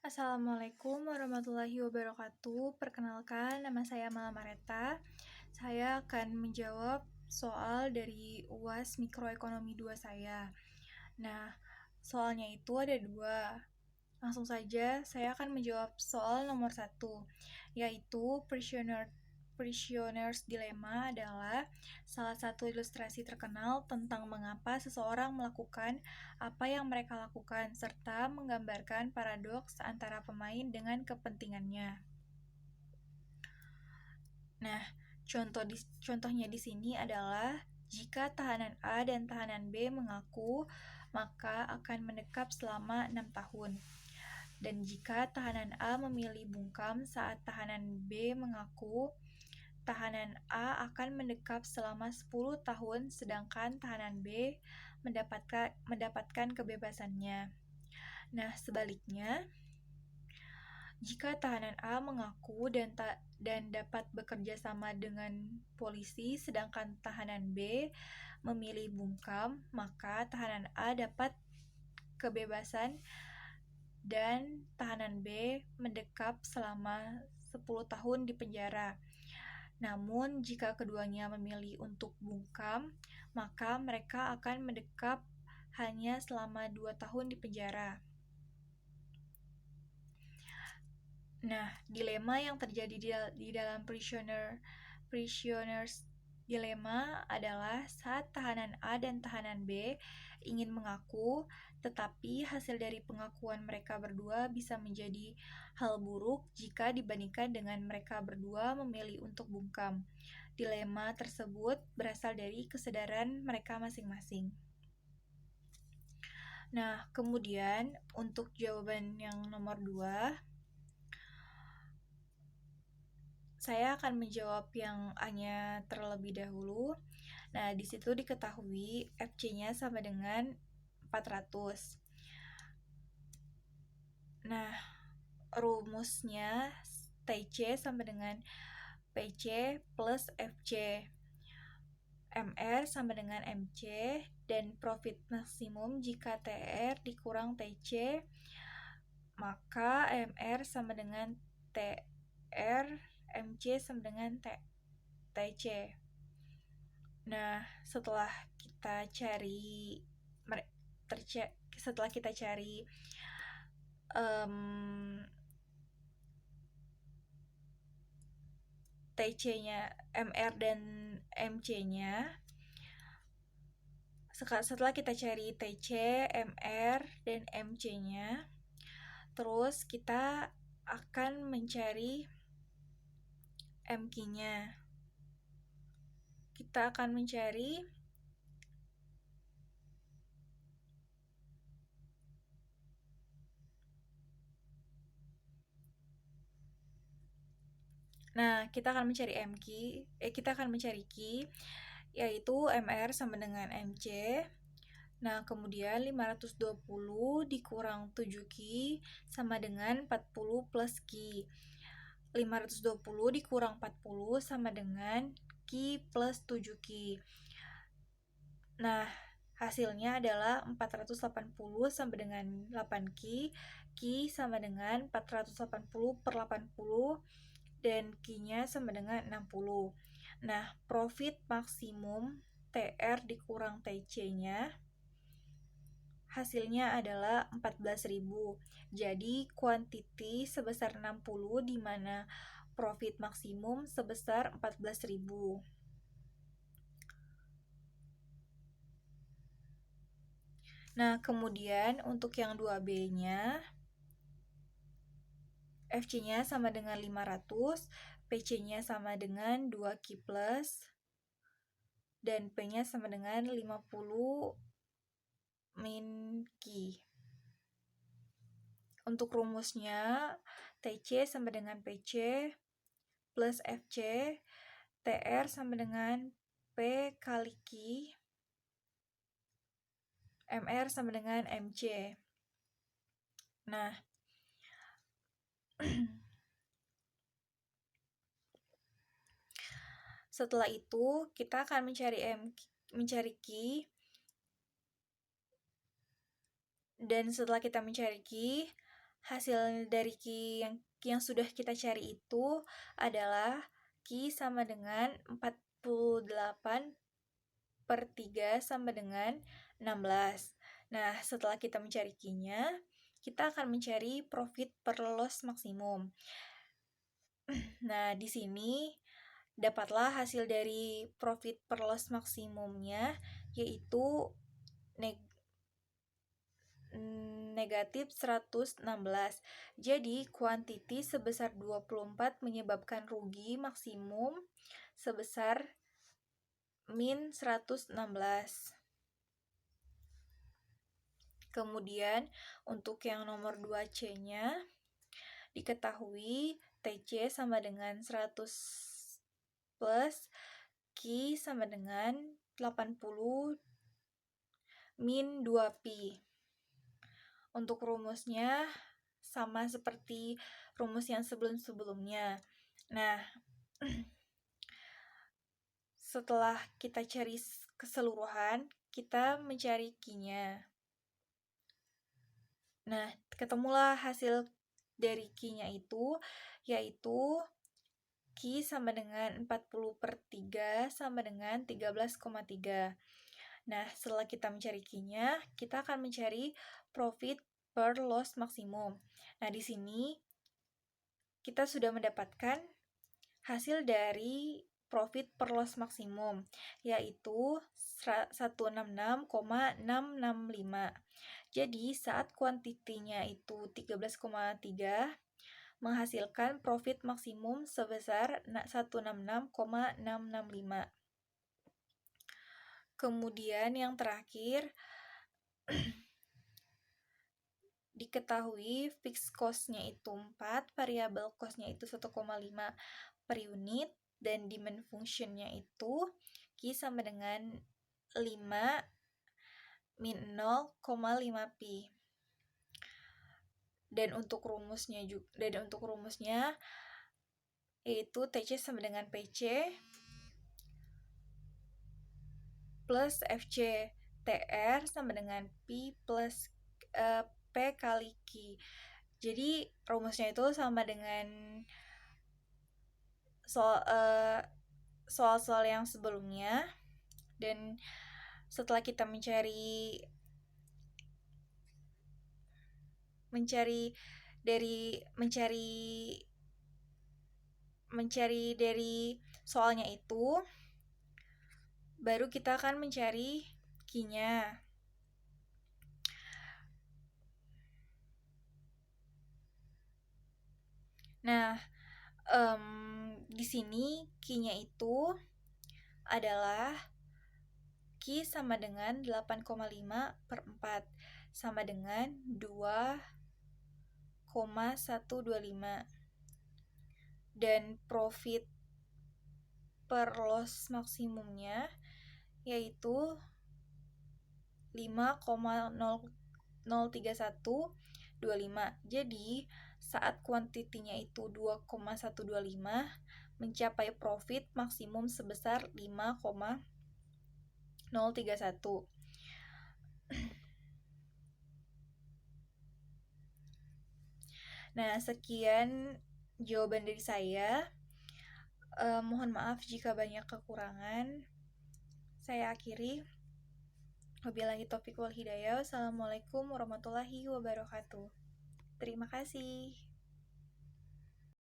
Assalamualaikum warahmatullahi wabarakatuh. Perkenalkan, nama saya Mala Mareta. Saya akan menjawab soal dari UAS Mikroekonomi 2 saya. Nah, soalnya itu ada 2. Langsung saja, saya akan menjawab soal nomor 1, yaitu Prisoner's Dilemma adalah salah satu ilustrasi terkenal tentang mengapa seseorang melakukan apa yang mereka lakukan, serta menggambarkan paradoks antara pemain dengan kepentingannya. Nah, contohnya di sini adalah jika tahanan A dan tahanan B mengaku, maka akan mendekap selama 6 tahun. Dan jika tahanan A memilih bungkam saat tahanan B mengaku, tahanan A akan mendekap selama 10 tahun, sedangkan tahanan B mendapatkan kebebasannya. Nah, sebaliknya, jika tahanan A mengaku dan dapat bekerja sama dengan polisi, sedangkan tahanan B memilih bungkam, maka tahanan A dapat kebebasan dan tahanan B mendekap selama 10 tahun di penjara. Namun, jika keduanya memilih untuk bungkam, maka mereka akan mendekap hanya selama 2 tahun di penjara. Nah, dilema yang terjadi di dalam Prisoner's Dilemma adalah saat tahanan A dan tahanan B ingin mengaku, tetapi hasil dari pengakuan mereka berdua bisa menjadi hal buruk jika dibandingkan dengan mereka berdua memilih untuk bungkam. Dilema tersebut berasal dari kesadaran mereka masing-masing. Nah, kemudian untuk jawaban yang nomor 2, saya akan menjawab yang A-nya terlebih dahulu. Nah, di situ diketahui FC-nya sama dengan 400. Nah, rumusnya TC sama dengan PC plus FC. MR sama dengan MC, dan profit maksimum jika TR dikurang TC, maka MR sama dengan TR, MC sama dengan TC. Nah, setelah kita cari TC-nya, MR dan MC-nya, setelah kita cari TC, MR, dan MC-nya, terus kita akan mencari MQ-nya. Kita akan mencari kita akan mencari Q, yaitu MR sama dengan MC. Nah, kemudian 520 dikurang 7Q sama dengan 40 plus Q. 520 dikurang 40 sama dengan Q plus 7Q. Nah, hasilnya adalah 480 sama dengan 8Q. Q sama dengan 480 per 80, dan Q-nya sama dengan 60. Nah, profit maksimum TR dikurang TC-nya hasilnya adalah 14.000. Jadi, kuantiti sebesar 60 di mana profit maksimum sebesar 14.000. Nah, kemudian untuk yang 2B-nya, FC-nya sama dengan 500, PC-nya sama dengan 2Q plus, dan P-nya sama dengan 50 min Q. Untuk rumusnya, TC sama dengan PC plus FC, TR sama dengan P kali Q, MR sama dengan MC. Nah, setelah itu kita akan mencari Q, dan setelah kita mencari Q, hasil dari Q yang sudah kita cari itu adalah Q sama dengan 48/3 sama dengan 16. Nah, setelah kita mencari Q-nya, kita akan mencari profit per loss maksimum. Nah, di sini dapatlah hasil dari profit per loss maksimumnya, yaitu negatif 116. Jadi, kuantiti sebesar 24 menyebabkan rugi maksimum sebesar min 116. Kemudian, untuk yang nomor 2C-nya, diketahui TC sama dengan 100 plus Q sama dengan 80 min 2Pi. Untuk rumusnya sama seperti rumus yang sebelum-sebelumnya. Nah, setelah kita cari keseluruhan, kita mencari Q-nya. Nah, ketemulah hasil dari Q-nya itu, yaitu Q sama dengan 40/3 sama dengan 13,3. Nah, setelah kita mencari Q-nya, kita akan mencari profit per loss maksimum. Nah, di sini kita sudah mendapatkan hasil dari profit per loss maksimum, yaitu 166,665. Jadi, saat kuantitinya itu 13,3, menghasilkan profit maksimum sebesar 166,665. Kemudian yang terakhir, diketahui fixed cost-nya itu 4, variable cost-nya itu 1,5 per unit, dan demand function-nya itu Q sama dengan 5 min 0,5 pi. Dan untuk rumusnya yaitu TC sama dengan PC plus FC. TR sama dengan P plus P kali Q. Jadi rumusnya itu sama dengan soal-soal yang sebelumnya. Dan setelah kita mencari dari soalnya itu, baru kita akan mencari Q-nya. Nah, di sini Q-nya itu adalah Q sama dengan 8,5/4 sama dengan 2,125. Dan profit per loss maksimumnya yaitu 5,03125. Jadi, saat kuantitinya itu 2,125, mencapai profit maksimum sebesar 5,031. Nah, sekian jawaban dari saya. Mohon maaf jika banyak kekurangan. Saya akhiri. Wabillahi taufiq wal hidayah. Wassalamualaikum warahmatullahi wabarakatuh. Terima kasih.